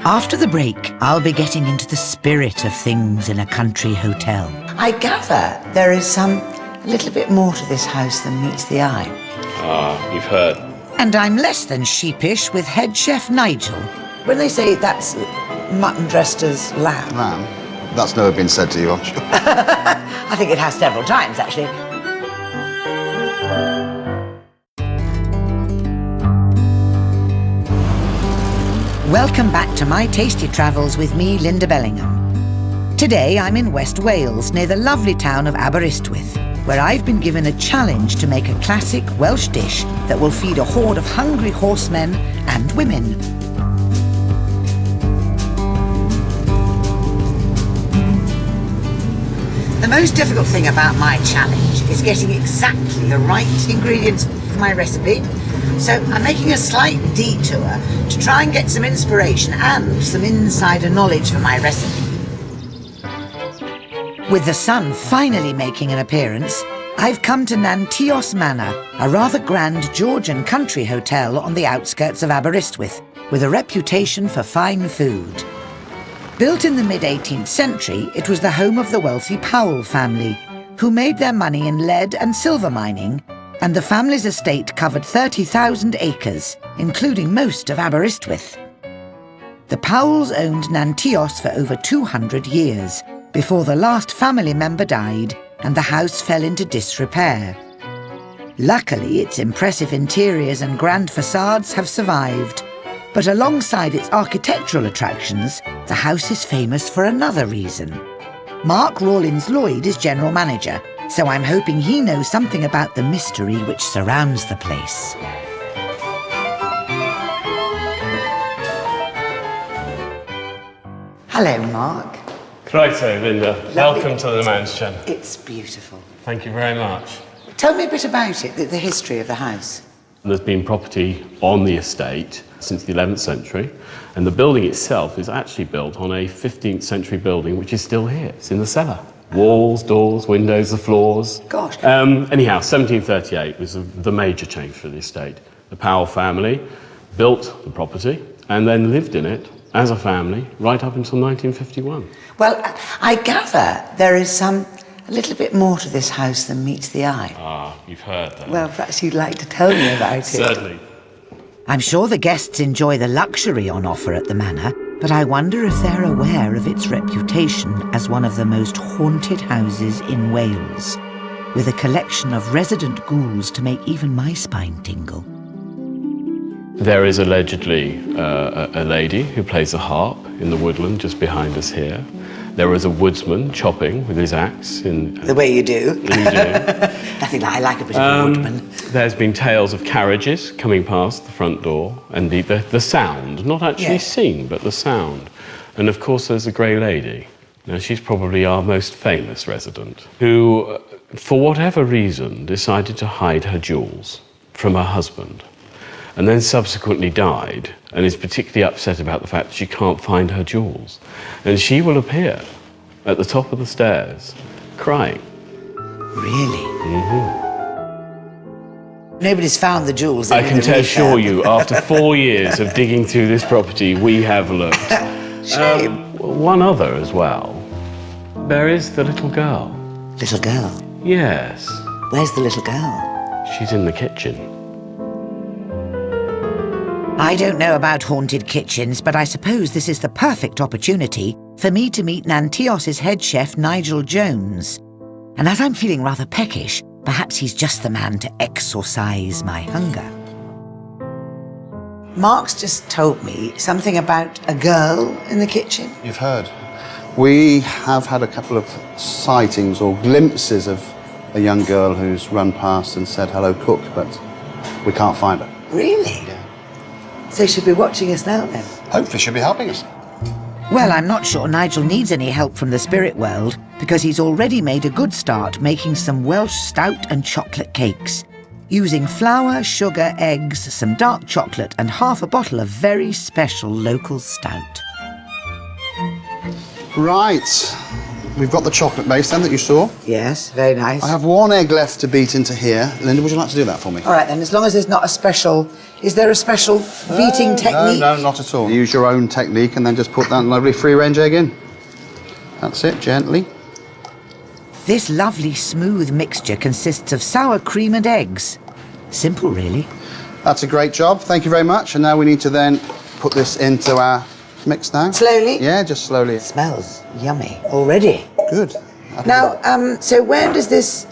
After the break, I'll be getting into the spirit of things in a country hotel. I gather there is a little bit more to this house than meets the eye. Ah, you've heard. And I'm less than sheepish with head chef Nigel. When they say that's mutton dressed as lamb. Lamb? That's never been said to you, I'm sure. I think it has several times, actually. Welcome back to my tasty travels with me, Lynda Bellingham. Today I'm in West Wales, near the lovely town of Aberystwyth, where I've been given a challenge to make a classic Welsh dish that will feed a horde of hungry horsemen and women. The most difficult thing about my challenge is getting exactly the right ingredients for my recipe. So I'm making a slight detour to try and get some inspiration and some insider knowledge for my recipe. With the sun finally making an appearance, I've come to Nanteos Manor, a rather grand Georgian country hotel on the outskirts of Aberystwyth, with a reputation for fine food. Built in the mid-18th century, it was the home of the wealthy Powell family, who made their money in lead and silver mining, and the family's estate covered 30,000 acres, including most of Aberystwyth. The Powells owned Nanteos for over 200 years, before the last family member died and the house fell into disrepair. Luckily, its impressive interiors and grand facades have survived, but alongside its architectural attractions, the house is famous for another reason. Mark Rawlins-Lloyd is general manager, so I'm hoping he knows something about the mystery which surrounds the place. Hello, Mark. Righto, Lynda. Lovely. Welcome to the mansion. It's beautiful. Thank you very much. Tell me a bit about it, the history of the house. There's been property on the estate since the 11th century, and the building itself is actually built on a 15th century building which is still here. It's in the cellar. Walls, doors, windows, the floors. Gosh. Anyhow, 1738 was the major change for the estate. The Powell family built the property and then lived in it as a family right up until 1951. Well, I gather there is a little bit more to this house than meets the eye. Ah, you've heard that. Well, perhaps you'd like to tell me about it. Certainly. I'm sure the guests enjoy the luxury on offer at the manor, but I wonder if they're aware of its reputation as one of the most haunted houses in Wales, with a collection of resident ghouls to make even my spine tingle. There is allegedly a lady who plays a harp in the woodland just behind us here. There is a woodsman chopping with his axe in... The way you do. You do. Nothing like I like a bit of a woodman. There's been tales of carriages coming past the front door, and the sound, not actually seen, but the sound. And of course there's a grey lady. Now she's probably our most famous resident, who, for whatever reason, decided to hide her jewels from her husband, and then subsequently died, and is particularly upset about the fact that she can't find her jewels. And she will appear at the top of the stairs, crying. Really? Mm-hmm. Nobody's found the jewels. I can assure you, after 4 years of digging through this property, we have looked. Shame. One other as well. There is the little girl. Little girl? Yes. Where's the little girl? She's in the kitchen. I don't know about haunted kitchens, but I suppose this is the perfect opportunity for me to meet Nanteos' head chef, Nigel Jones. And as I'm feeling rather peckish, perhaps he's just the man to exorcise my hunger. Mark's just told me something about a girl in the kitchen. You've heard. We have had a couple of sightings or glimpses of a young girl who's run past and said, "Hello, cook," but we can't find her. Really? Yeah. So she'll be watching us now then? Hopefully she'll be helping us. Well, I'm not sure Nigel needs any help from the spirit world, because he's already made a good start making some Welsh stout and chocolate cakes, using flour, sugar, eggs, some dark chocolate and half a bottle of very special local stout. Right. we've got the chocolate base then that you saw. Yes, very nice. I have 1 egg left to beat into here. Lynda, would you like to do that for me? All right then, as long as there's not a special... Is there a special beating technique? No, not at all. Use your own technique and then just put that lovely free-range egg in. That's it, gently. This lovely smooth mixture consists of sour cream and eggs. Simple, really. That's a great job. Thank you very much. And now we need to then put this into our mix now. Slowly? Yeah, just slowly. It smells yummy already. Good. Now, so where does this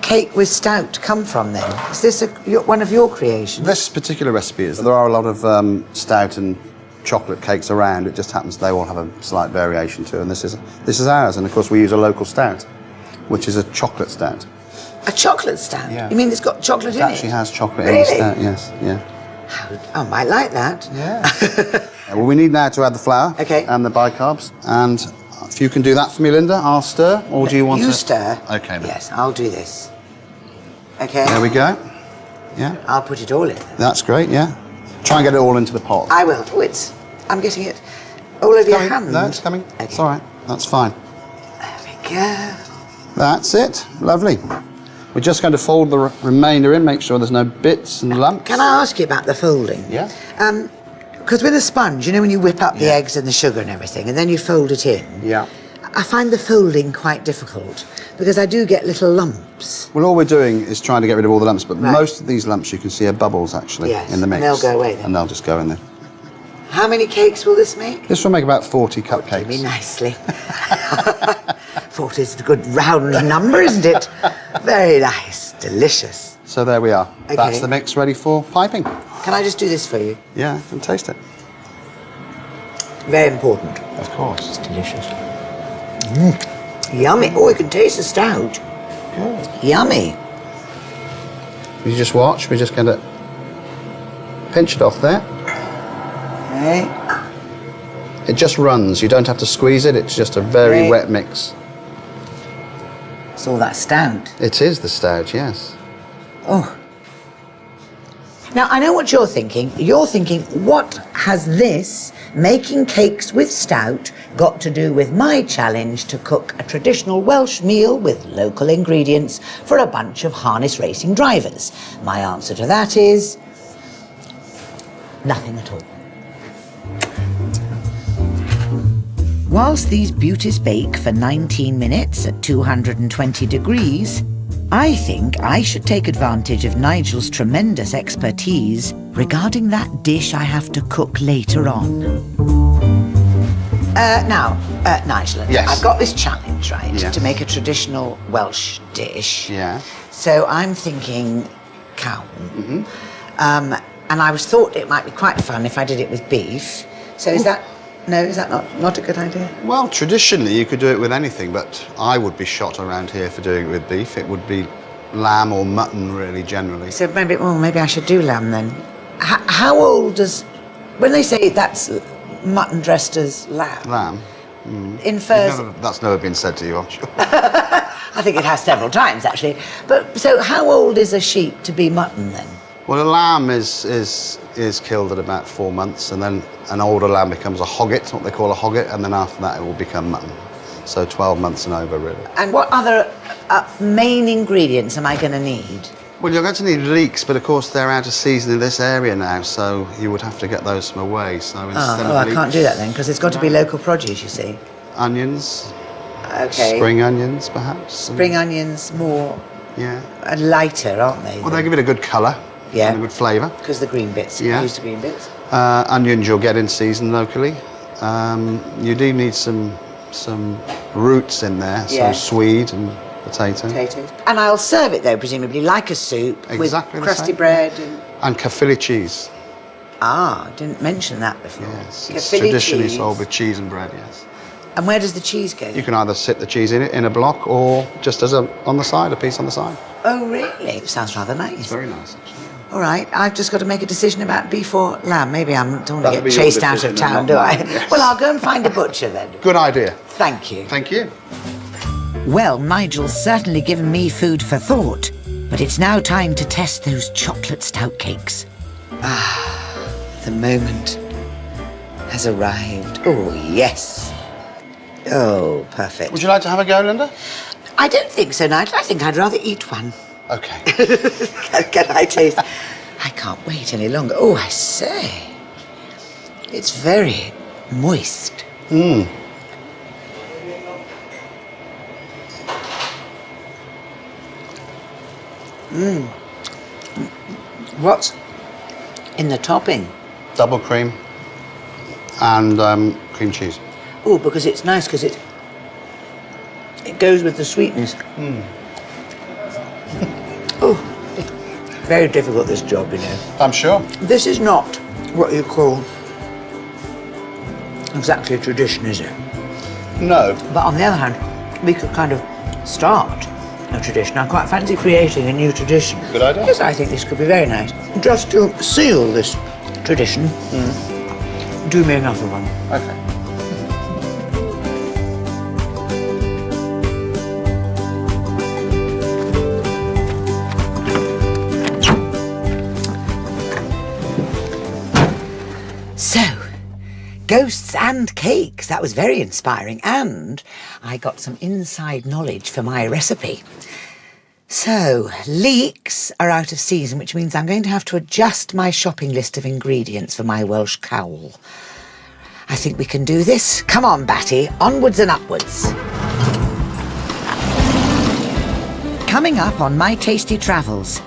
cake with stout come from then? Is this one of your creations? This particular recipe is. There are a lot of stout and chocolate cakes around. It just happens they all have a slight variation to it. And this is ours. And of course we use a local stout, which is a chocolate stout. A chocolate stout? Yeah. You mean it's got chocolate in it? It actually has chocolate really? in the stout, yes. Yeah. I might like that. Yeah. Well, we need now to add the flour and the bicarbs. And if you can do that for me, Lynda, I'll stir. Or do you want to? You stir. Okay. Then. Yes, I'll do this. Okay. There we go. Yeah. I'll put it all in. That's great, yeah. Try and get it all into the pot. I will. Oh, I'm getting it all over your hand. No, it's coming. Okay. It's all right. That's fine. There we go. That's it. Lovely. We're just going to fold the remainder in, make sure there's no bits and lumps. Can I ask you about the folding? Yeah. Because with a sponge, you know, when you whip up the eggs and the sugar and everything, and then you fold it in. Yeah. I find the folding quite difficult because I do get little lumps. Well, all we're doing is trying to get rid of all the lumps, but most of these lumps you can see are bubbles actually in the mix. And they'll go away then. And they'll just go in there. How many cakes will this make? This will make about 40 cupcakes. Give me nicely. 40 is a good round number, isn't it? Very nice. Delicious. So there we are. Okay. That's the mix ready for piping. Can I just do this for you? Yeah, and taste it. Very important. Of course. It's delicious. Yummy. Oh, you can taste the stout. Good. Yummy. You just watch. We're just going to pinch it off there. Okay. It just runs. You don't have to squeeze it. It's just a very wet mix. It's all that stout. It is the stout, yes. Oh. Now, I know what you're thinking. You're thinking, what has this, making cakes with stout, got to do with my challenge to cook a traditional Welsh meal with local ingredients for a bunch of harness racing drivers? My answer to that is nothing at all. Whilst these beauties bake for 19 minutes at 220 degrees, I think I should take advantage of Nigel's tremendous expertise regarding that dish I have to cook later on. Nigel, yes. I've got this challenge, right, Yes. to make a traditional Welsh dish. Yeah. So I'm thinking cow. And I thought it might be quite fun if I did it with beef. So is that not a good idea? Well, traditionally you could do it with anything, but I would be shot around here for doing it with beef. It would be lamb or mutton, really, generally. So maybe I should do lamb then. How old does, when they say that's mutton dressed as lamb? Lamb? Infers. That's never been said to you, I'm sure. I think it has several times actually. But so how old is a sheep to be mutton then? Well, a lamb is killed at about 4 months, and then an older lamb becomes a hogget, what they call a hogget, and then after that it will become mutton. So 12 months and over, really. And what other main ingredients am I going to need? Well, you're going to need leeks, but of course they're out of season in this area now, so you would have to get those from away. So instead of I leeks, can't do that then, because it's got to be local produce, you see. onions, Okay. spring onions, perhaps. Spring onions more Yeah. lighter, aren't they? Well, they give it a good colour Yeah. and a good flavour. Because the green bits. Yeah. I use the green bits. Onions you'll get in season locally. You do need some roots in there, Yeah. so swede and potato. Potatoes. And I'll serve it though, presumably like a soup Exactly with the crusty same. bread and. And Caerphilly cheese. I didn't mention that before. Yes, it's Caerphilly traditionally cheese. sold with cheese and bread, yes. And where does the cheese go? You can either sit the cheese in it in a block or just as on the side, a piece on the side. Oh, really? It sounds rather nice. It's very nice, actually. All right, I've just got to make a decision about beef or lamb. Maybe I don't want to That'll get be your chased out of decision town, and do not I? mine, yes. Well, I'll go and find a butcher then. Good idea. Thank you. Thank you. Well, Nigel's certainly given me food for thought, but it's now time to test those chocolate stout cakes. The moment has arrived. Oh, yes. Oh, perfect. Would you like to have a go, Lynda? I don't think so, Nigel. I think I'd rather eat one. Okay. Can I taste? I can't wait any longer. Oh, I say. It's very moist. What's in the topping? Double cream and cream cheese. Oh, because it's nice, because it goes with the sweetness. Oh, very difficult, this job, you know. I'm sure. This is not what you call exactly a tradition, is it? No. But on the other hand, we could kind of start a tradition. I quite fancy creating a new tradition. Good idea. Yes, I think this could be very nice. Just to seal this tradition, do me another one. Okay. So, ghosts and cakes. That was very inspiring. And I got some inside knowledge for my recipe. So, leeks are out of season, which means I'm going to have to adjust my shopping list of ingredients for my Welsh cowl. I think we can do this. Come on, Batty, onwards and upwards. Coming up on My Tasty Travels,